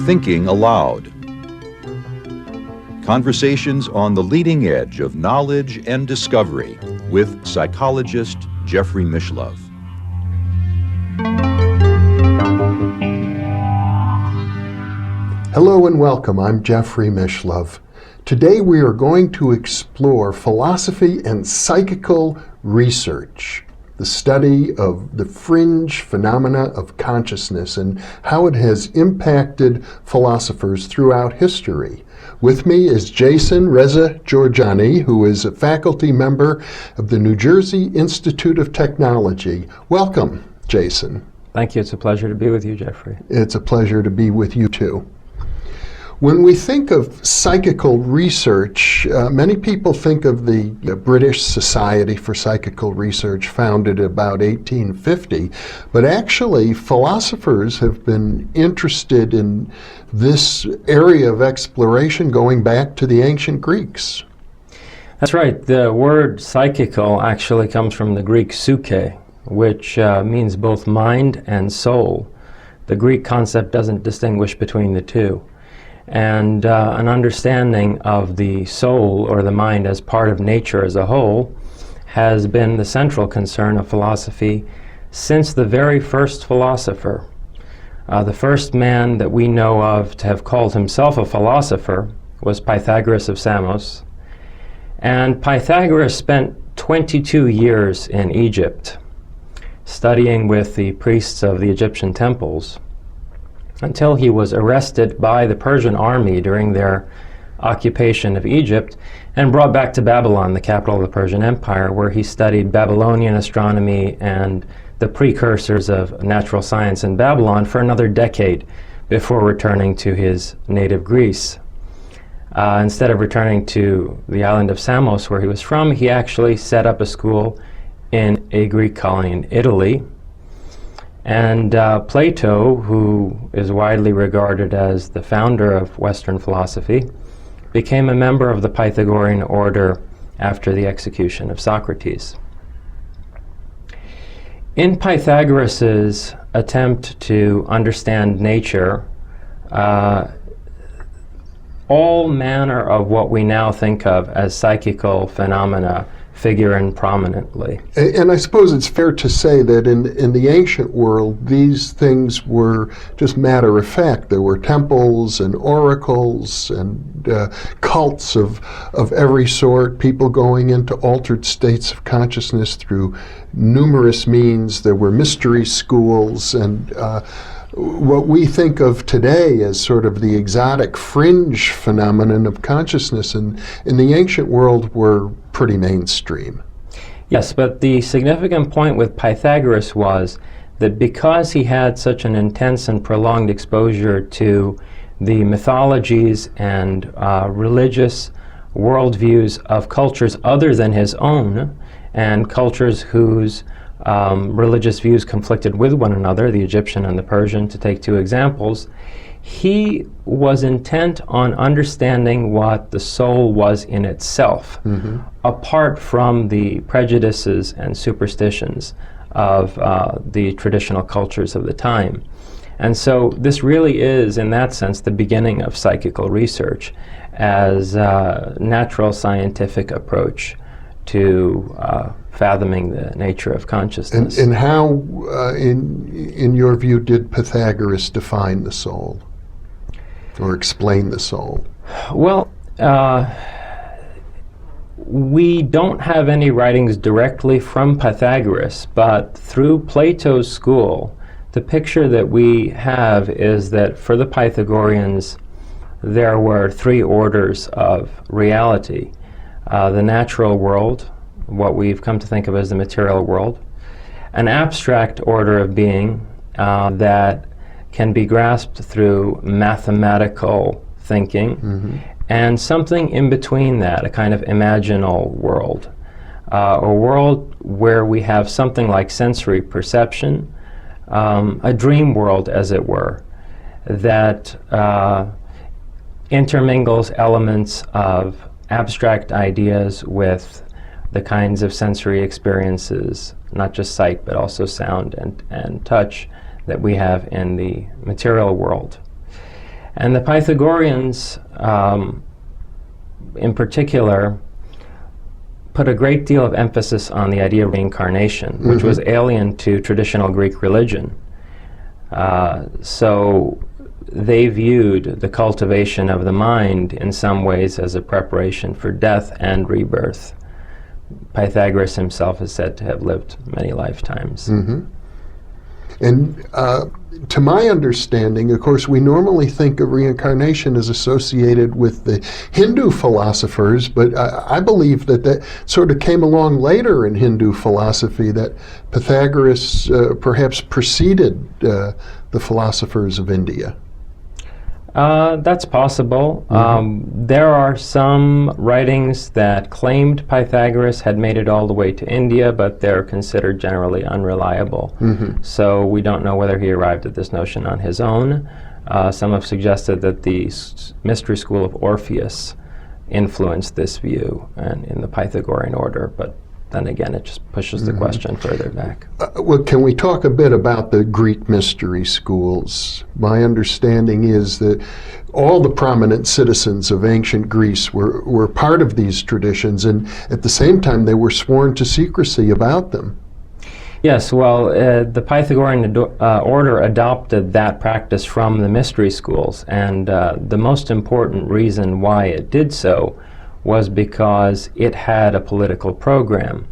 Thinking Aloud. Conversations on the leading edge of knowledge and discovery with psychologist Jeffrey Mishlove. Hello and welcome. I'm Jeffrey Mishlove. Today we are going to explore philosophy and psychical research, the study of the fringe phenomena of consciousness and how it has impacted philosophers throughout history. With me is Reza Jorjani, who is a faculty member of the New Jersey Institute of Technology. Welcome, Jason. Thank you. It's a pleasure to be with you, Jeffrey. It's a pleasure to be with you, too. When we think of psychical research, many people think of the British Society for Psychical Research, founded about 1850, but actually philosophers have been interested in this area of exploration going back to the ancient Greeks. That's right. The word psychical actually comes from the Greek psyche, which means both mind and soul. The Greek concept doesn't distinguish between the two. And an understanding of the soul or the mind as part of nature as a whole has been the central concern of philosophy since the very first philosopher. The first man that we know of to have called himself a philosopher was Pythagoras of Samos. And Pythagoras spent 22 years in Egypt studying with the priests of the Egyptian temples, until he was arrested by the Persian army during their occupation of Egypt and brought back to Babylon, the capital of the Persian Empire, where he studied Babylonian astronomy and the precursors of natural science in Babylon for another decade before returning to his native Greece. Instead of returning to the island of Samos, where he was from, he actually set up a school in a Greek colony in Italy. And Plato, who is widely regarded as the founder of Western philosophy, became a member of the Pythagorean order after the execution of Socrates. In Pythagoras's attempt to understand nature, all manner of what we now think of as psychical phenomena figure in prominently. And I suppose it's fair to say that in the ancient world, these things were just matter of fact. There were temples and oracles and cults of every sort, people going into altered states of consciousness through numerous means. There were mystery schools and what we think of today as sort of the exotic fringe phenomenon of consciousness in the ancient world were pretty mainstream. Yes, but the significant point with Pythagoras was that because he had such an intense and prolonged exposure to the mythologies and religious worldviews of cultures other than his own, and cultures whose religious views conflicted with one another, the Egyptian and the Persian, to take two examples, he was intent on understanding what the soul was in itself, apart from the prejudices and superstitions of the traditional cultures of the time. And so this really is, in that sense, the beginning of psychical research as a natural scientific approach to fathoming the nature of consciousness. And how, in your view, did Pythagoras define the soul or explain the soul? Well, we don't have any writings directly from Pythagoras, but through Plato's school, the picture that we have is that for the Pythagoreans, there were three orders of reality. The natural world, what we've come to think of as the material world, an abstract order of being that can be grasped through mathematical thinking, and something in between that, a kind of imaginal world, a world where we have something like sensory perception, a dream world, as it were, that intermingles elements of abstract ideas with the kinds of sensory experiences not just sight, but also sound and touch that we have in the material world. And the Pythagoreans, in particular, put a great deal of emphasis on the idea of reincarnation, which was alien to traditional Greek religion. So they viewed the cultivation of the mind in some ways as a preparation for death and rebirth. Pythagoras himself is said to have lived many lifetimes. And to my understanding, of course, we normally think of reincarnation as associated with the Hindu philosophers, but I believe that that sort of came along later in Hindu philosophy, that Pythagoras perhaps preceded the philosophers of India. That's possible. There are some writings that claimed Pythagoras had made it all the way to India, but they're considered generally unreliable. So we don't know whether he arrived at this notion on his own. Some have suggested that the mystery school of Orpheus influenced this view and in the Pythagorean order, but then again, it just pushes the question further back. Well, can we talk a bit about the Greek mystery schools? My understanding is that all the prominent citizens of ancient Greece were part of these traditions, and at the same time they were sworn to secrecy about them. Yes, well, the Pythagorean order adopted that practice from the mystery schools, and the most important reason why it did so was because it had a political program.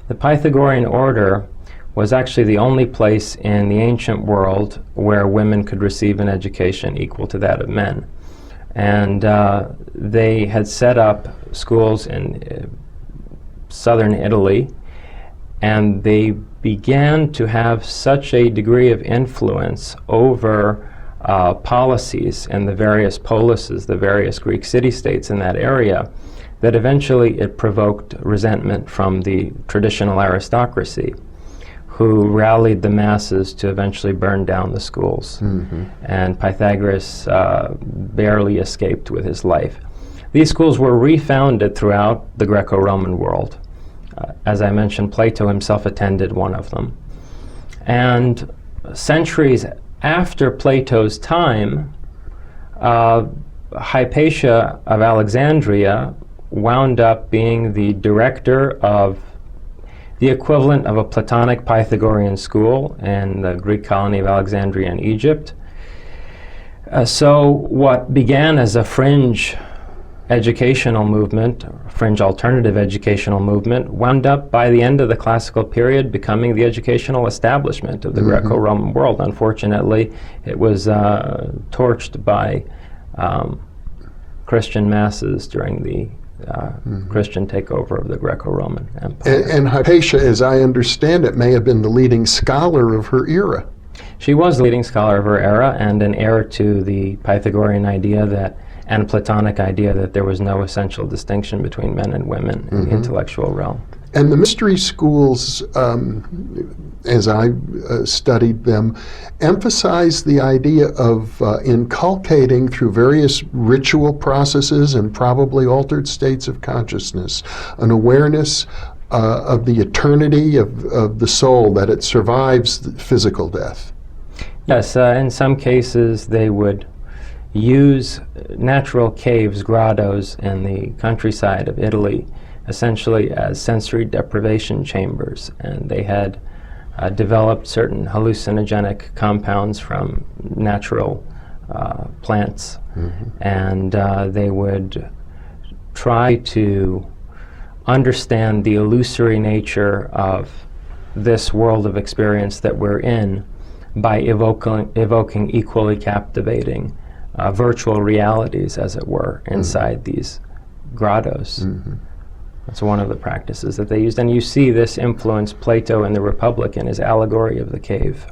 The Pythagorean order was actually the only place in the ancient world where women could receive an education equal to that of men. And they had set up schools in southern Italy, and they began to have such a degree of influence over policies in the various polises, the various Greek city-states in that area, that eventually it provoked resentment from the traditional aristocracy, who rallied the masses to eventually burn down the schools. And Pythagoras barely escaped with his life. These schools were refounded throughout the Greco-Roman world. As I mentioned, Plato himself attended one of them. And centuries after Plato's time, Hypatia of Alexandria wound up being the director of the equivalent of a Platonic Pythagorean school in the Greek colony of Alexandria in Egypt. So what began as a fringe educational movement, fringe alternative educational movement, wound up by the end of the classical period becoming the educational establishment of the Greco-Roman world. Unfortunately, it was torched by Christian masses during the Christian takeover of the Greco-Roman Empire. And Hypatia, as I understand it, may have been the leading scholar of her era. She was the leading scholar of her era and an heir to the Pythagorean idea that, and Platonic idea that there was no essential distinction between men and women in the intellectual realm. And the mystery schools, as I studied them, emphasize the idea of inculcating through various ritual processes and probably altered states of consciousness an awareness of the eternity of the soul, that it survives physical death. Yes, in some cases they would use natural caves, grottos in the countryside of Italy essentially as sensory deprivation chambers, and they had developed certain hallucinogenic compounds from natural plants, and they would try to understand the illusory nature of this world of experience that we're in by evoking equally captivating virtual realities, as it were, inside these grottos. That's one of the practices that they used. And you see this influence Plato in the Republic in his allegory of the cave.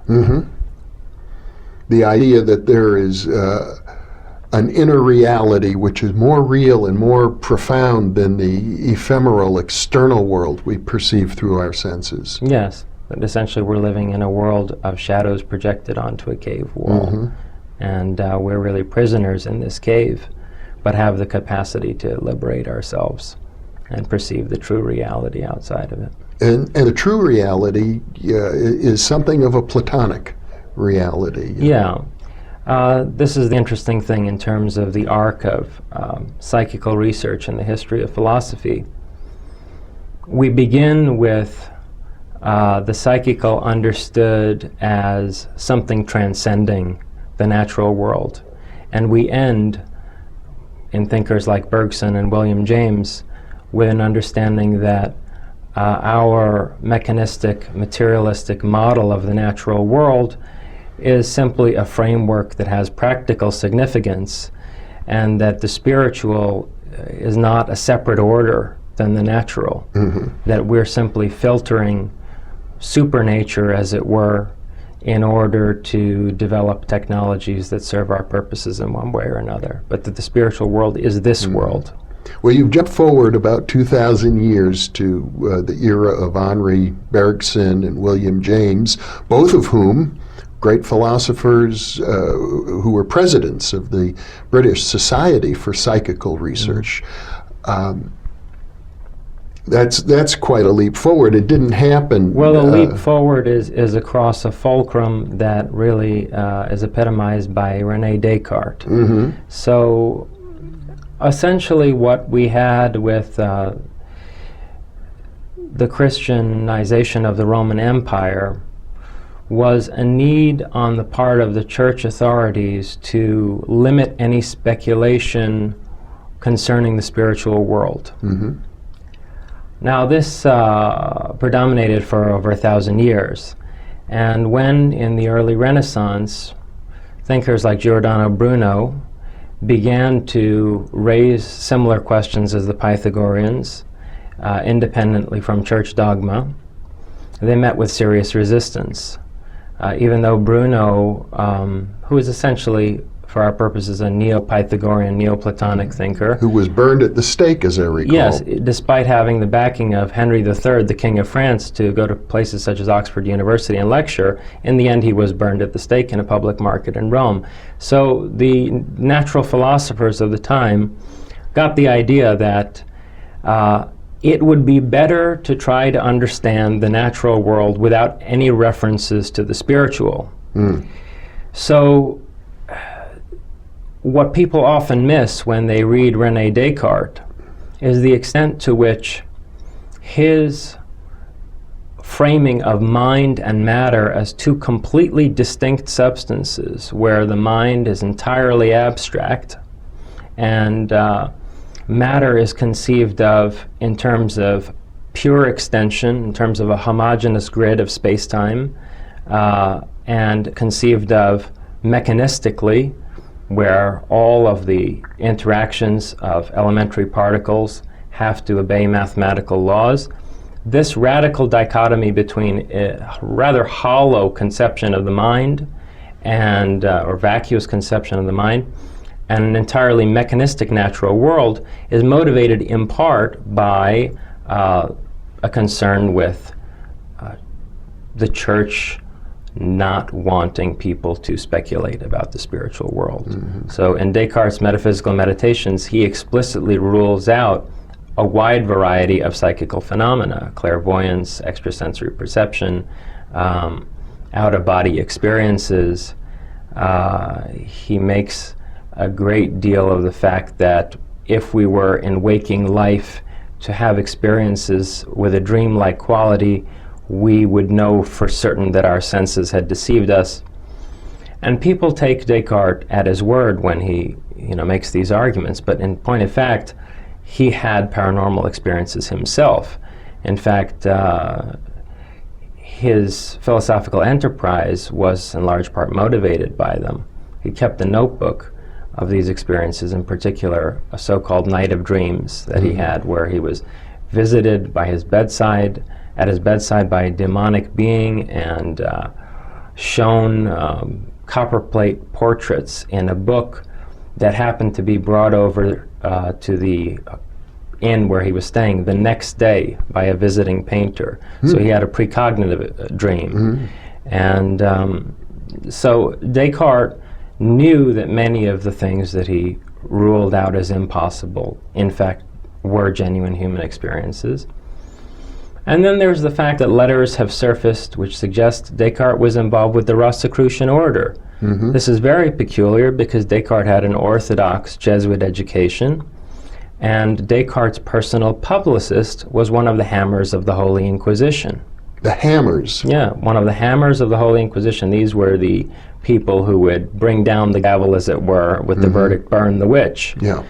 The idea that there is an inner reality which is more real and more profound than the ephemeral external world we perceive through our senses. Yes, that essentially we're living in a world of shadows projected onto a cave wall. And we're really prisoners in this cave, but have the capacity to liberate ourselves and perceive the true reality outside of it. And a true reality is something of a Platonic reality. Yeah. This is the interesting thing in terms of the arc of psychical research in the history of philosophy. We begin with the psychical understood as something transcending the natural world. And we end, in thinkers like Bergson and William James, with an understanding that our mechanistic, materialistic model of the natural world is simply a framework that has practical significance, and that the spiritual is not a separate order than the natural, that we're simply filtering supernature, as it were, in order to develop technologies that serve our purposes in one way or another, but that the spiritual world is this world. Well, you've jumped forward about 2,000 years to the era of Henri Bergson and William James, both of whom great philosophers who were presidents of the British Society for Psychical Research. That's quite a leap forward. It didn't happen. Well, the leap forward is across a fulcrum that really is epitomized by René Descartes. So essentially what we had with the Christianization of the Roman Empire was a need on the part of the church authorities to limit any speculation concerning the spiritual world. Now this predominated for over 1,000 years, and when in the early Renaissance thinkers like Giordano Bruno began to raise similar questions as the Pythagoreans, independently from church dogma, they met with serious resistance. Even though Bruno, who is essentially, for our purposes, a Neo-Pythagorean, Neoplatonic thinker. Who was burned at the stake, as I recall. Yes, despite having the backing of Henri III, the King of France, to go to places such as Oxford University and lecture, in the end he was burned at the stake in a public market in Rome. So the natural philosophers of the time got the idea that it would be better to try to understand the natural world without any references to the spiritual. So what people often miss when they read René Descartes is the extent to which his framing of mind and matter as two completely distinct substances, where the mind is entirely abstract and matter is conceived of in terms of pure extension, in terms of a homogeneous grid of space-time, and conceived of mechanistically, where all of the interactions of elementary particles have to obey mathematical laws. This radical dichotomy between a rather hollow conception of the mind and or vacuous conception of the mind and an entirely mechanistic natural world is motivated in part by a concern with the church not wanting people to speculate about the spiritual world. So in Descartes' Metaphysical Meditations, he explicitly rules out a wide variety of psychical phenomena: clairvoyance, extrasensory perception, out-of-body experiences. He makes a great deal of the fact that if we were in waking life to have experiences with a dream-like quality, we would know for certain that our senses had deceived us. And people take Descartes at his word when he makes these arguments, but in point of fact, he had paranormal experiences himself. In fact, his philosophical enterprise was in large part motivated by them. He kept a notebook of these experiences, in particular a so-called night of dreams that he had, where he was visited by his bedside, at his bedside by a demonic being, and shown copperplate portraits in a book that happened to be brought over to the inn where he was staying the next day by a visiting painter. So he had a precognitive dream. And so Descartes knew that many of the things that he ruled out as impossible, in fact, were genuine human experiences. And then there's the fact that letters have surfaced which suggest Descartes was involved with the Rosicrucian order. This is very peculiar because Descartes had an orthodox Jesuit education, and Descartes' personal publicist was one of the hammers of the Holy Inquisition. The hammers? Yeah, one of the hammers of the Holy Inquisition. These were the people who would bring down the gavel, as it were, with the verdict, burn the witch. Yeah.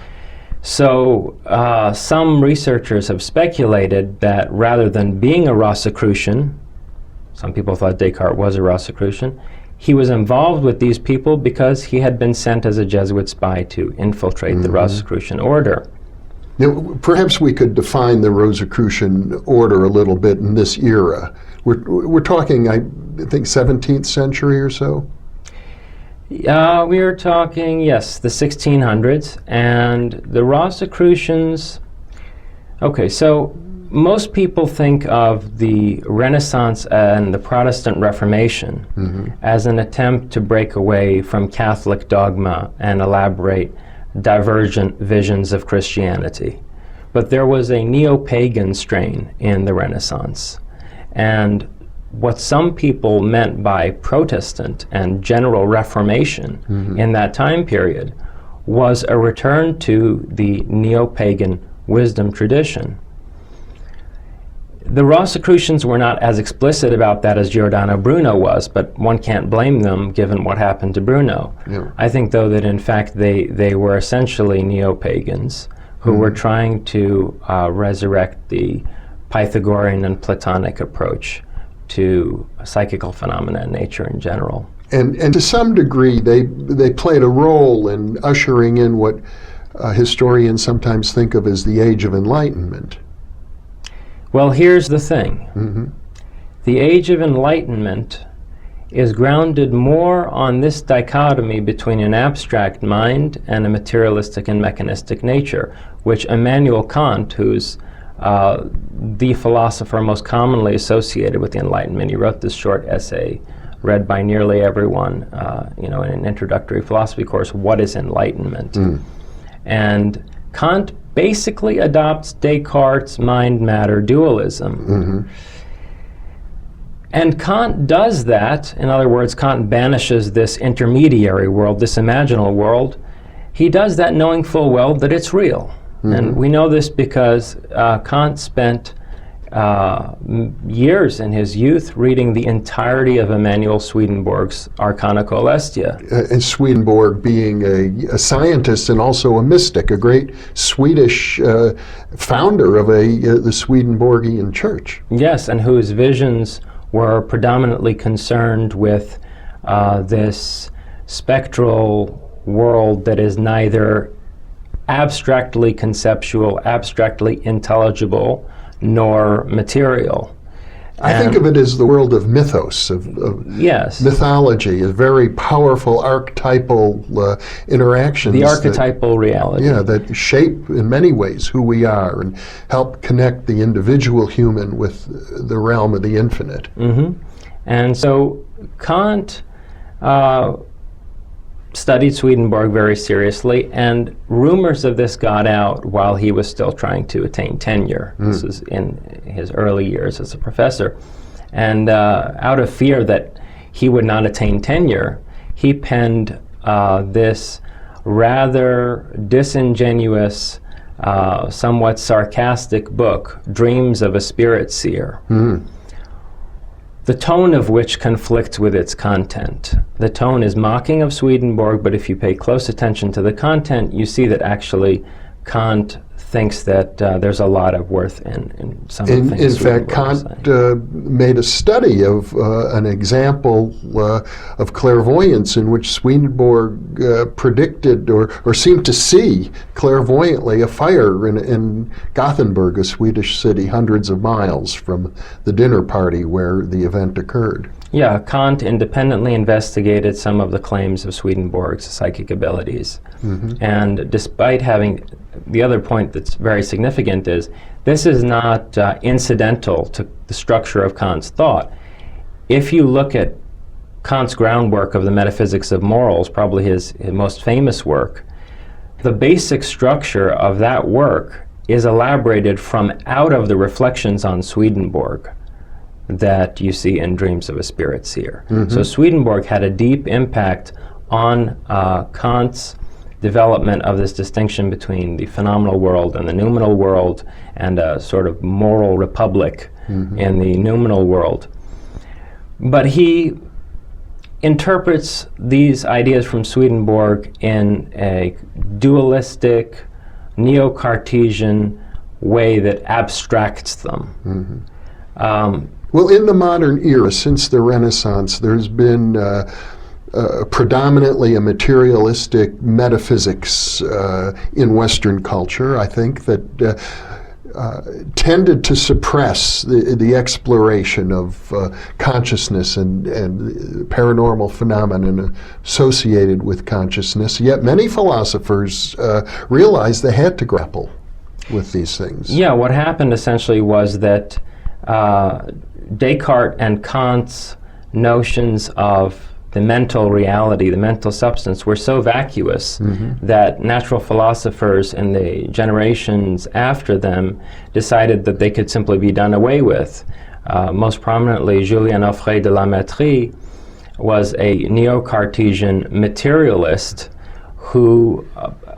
So some researchers have speculated that rather than being a Rosicrucian, some people thought Descartes was a Rosicrucian, he was involved with these people because he had been sent as a Jesuit spy to infiltrate the Rosicrucian order. Now, perhaps we could define the Rosicrucian order a little bit in this era. We're talking, I think, 17th century or so? We are talking, yes, the 1600s, and the Rosicrucians. Okay, so most people think of the Renaissance and the Protestant Reformation as an attempt to break away from Catholic dogma and elaborate divergent visions of Christianity. But there was a neo-pagan strain in the Renaissance, and what some people meant by Protestant and general Reformation in that time period was a return to the neo-pagan wisdom tradition. The Rosicrucians were not as explicit about that as Giordano Bruno was, but one can't blame them given what happened to Bruno. Yeah. I think, though, that in fact they were essentially neo-pagans who were trying to resurrect the Pythagorean and Platonic approach to psychical phenomena in nature in general. And to some degree, they played a role in ushering in what historians sometimes think of as the Age of Enlightenment. Well, here's the thing. The Age of Enlightenment is grounded more on this dichotomy between an abstract mind and a materialistic and mechanistic nature, which Immanuel Kant, who's the philosopher most commonly associated with the Enlightenment, he wrote this short essay read by nearly everyone, in an introductory philosophy course, What is Enlightenment? And Kant basically adopts Descartes' mind-matter dualism. And Kant does that. In other words, Kant banishes this intermediary world, this imaginal world. He does that knowing full well that it's real. And we know this because Kant spent years in his youth reading the entirety of Emanuel Swedenborg's Arcana Coelestia. And Swedenborg being a scientist and also a mystic, a great Swedish founder of the Swedenborgian church. Yes, and whose visions were predominantly concerned with this spectral world that is neither abstractly conceptual, abstractly intelligible, nor material. I think of it as the world of mythos, of yes, mythology, a very powerful archetypal interactions. The archetypal reality. Yeah, that shape in many ways who we are and help connect the individual human with the realm of the infinite. And so Kant studied Swedenborg very seriously, and rumors of this got out while he was still trying to attain tenure. This was in his early years as a professor. And out of fear that he would not attain tenure, he penned this rather disingenuous, somewhat sarcastic book, Dreams of a Spirit Seer. The tone of which conflicts with its content. The tone is mocking of Swedenborg, but if you pay close attention to the content, you see that actually Kant thinks that there's a lot of worth in some of the things. In fact, Kant made a study of an example of clairvoyance in which Swedenborg predicted or seemed to see clairvoyantly a fire in Gothenburg, a Swedish city hundreds of miles from the dinner party where the event occurred. Yeah, Kant independently investigated some of the claims of Swedenborg's psychic abilities. And despite having, the other point that's very significant is, this is not incidental to the structure of Kant's thought. If you look at Kant's groundwork of the Metaphysics of Morals, probably his most famous work, the basic structure of that work is elaborated from out of the reflections on Swedenborg that you see in Dreams of a Spirit Seer. So Swedenborg had a deep impact on Kant's development of this distinction between the phenomenal world and the noumenal world, and a sort of moral republic in the noumenal world. But he interprets these ideas from Swedenborg in a dualistic, neo-Cartesian way that abstracts them. Well, in the modern era, since the Renaissance, there's been predominantly a materialistic metaphysics in Western culture, I think, that tended to suppress the exploration of consciousness and paranormal phenomena associated with consciousness. Yet many philosophers realized they had to grapple with these things. Yeah, what happened essentially was that Descartes and Kant's notions of the mental reality, the mental substance, were so vacuous that natural philosophers in the generations after them decided that they could simply be done away with. Most prominently, Julien Offray de la Mettrie was a neo-Cartesian materialist who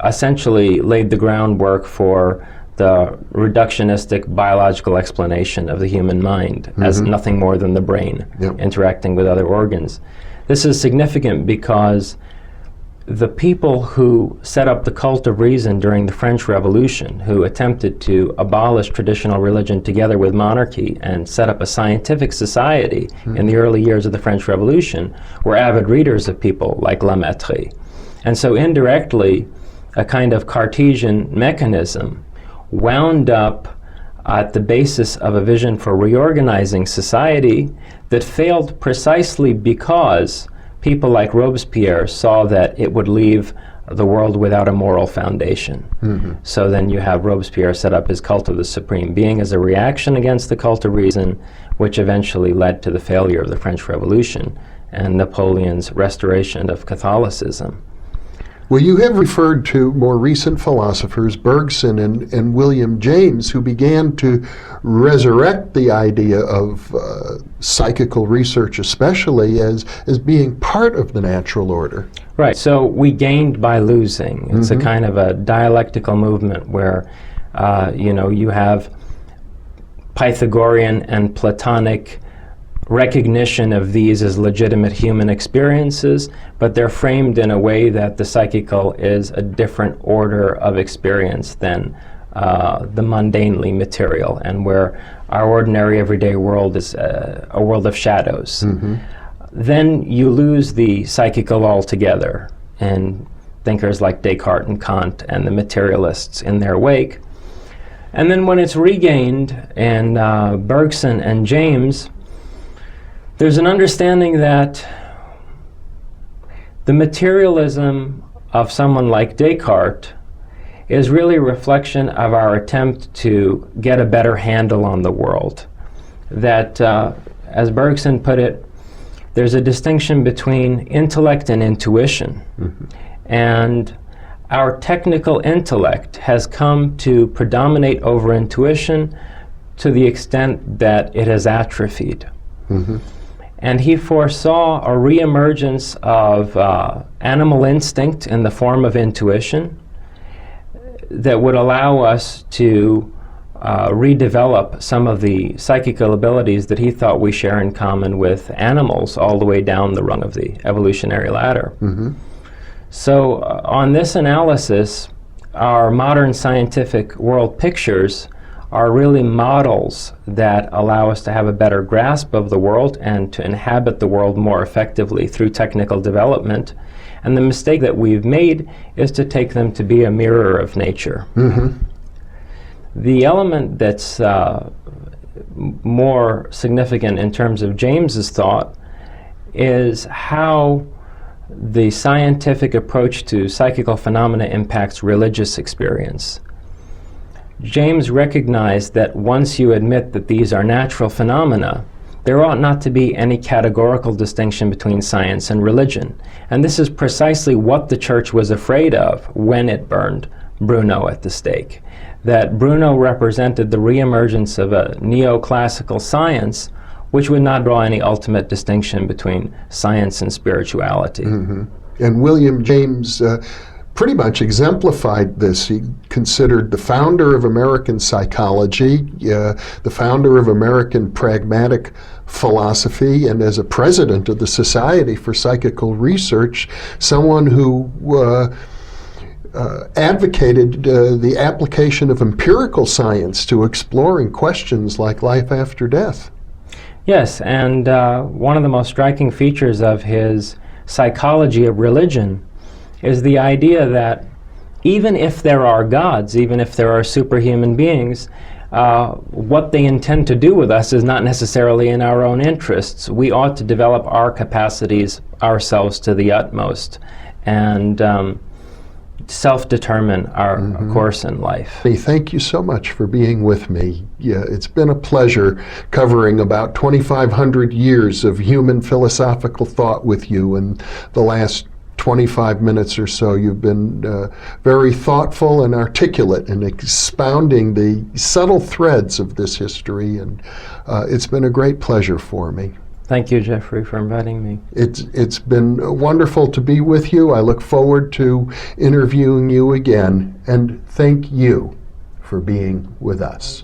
essentially laid the groundwork for the reductionistic biological explanation of the human mind as nothing more than the brain interacting with other organs. This is significant because the people who set up the cult of reason during the French Revolution, who attempted to abolish traditional religion together with monarchy and set up a scientific society in the early years of the French Revolution, were avid readers of people like La Mettrie. And so indirectly, a kind of Cartesian mechanism wound up at the basis of a vision for reorganizing society that failed precisely because people like Robespierre saw that it would leave the world without a moral foundation. So then you have Robespierre set up his cult of the supreme being as a reaction against the cult of reason, which eventually led to the failure of the French Revolution and Napoleon's restoration of Catholicism. Well, you have referred to more recent philosophers, Bergson and William James, who began to resurrect the idea of psychical research, especially as being part of the natural order. Right, so we gained by losing. It's a kind of a dialectical movement where, you have Pythagorean and Platonic recognition of these as legitimate human experiences, but they're framed in a way that the psychical is a different order of experience than the mundanely material, and where our ordinary everyday world is a world of shadows. Then you lose the psychical altogether, and thinkers like Descartes and Kant and the materialists in their wake. And then when it's regained in Bergson and James, there's an understanding that the materialism of someone like Descartes is really a reflection of our attempt to get a better handle on the world. That, as Bergson put it, there's a distinction between intellect and intuition. And our technical intellect has come to predominate over intuition to the extent that it has atrophied. And he foresaw a reemergence of animal instinct in the form of intuition that would allow us to redevelop some of the psychical abilities that he thought we share in common with animals all the way down the rung of the evolutionary ladder. So on this analysis, our modern scientific world pictures are really models that allow us to have a better grasp of the world and to inhabit the world more effectively through technical development. And the mistake that we've made is to take them to be a mirror of nature. The element that's more significant in terms of James's thought is how the scientific approach to psychical phenomena impacts religious experience. James recognized that once you admit that these are natural phenomena, there ought not to be any categorical distinction between science and religion. And this is precisely what the church was afraid of when it burned Bruno at the stake. That Bruno represented the reemergence of a neoclassical science which would not draw any ultimate distinction between science and spirituality. Mm-hmm. And William James pretty much exemplified this. He considered the founder of American psychology, the founder of American pragmatic philosophy, and as a president of the Society for Psychical Research, someone who advocated the application of empirical science to exploring questions like life after death. Yes, and one of the most striking features of his psychology of religion is the idea that even if there are gods, even if there are superhuman beings, what they intend to do with us is not necessarily in our own interests. We ought to develop our capacities ourselves to the utmost and self-determine our course in life. Hey, thank you so much for being with me. Yeah, it's been a pleasure covering about 2,500 years of human philosophical thought with you. In the last 25 minutes or so, you've been very thoughtful and articulate in expounding the subtle threads of this history, and it's been a great pleasure for me. Thank you, Jeffrey, for inviting me. It's been wonderful to be with you. I look forward to interviewing you again, and thank you for being with us.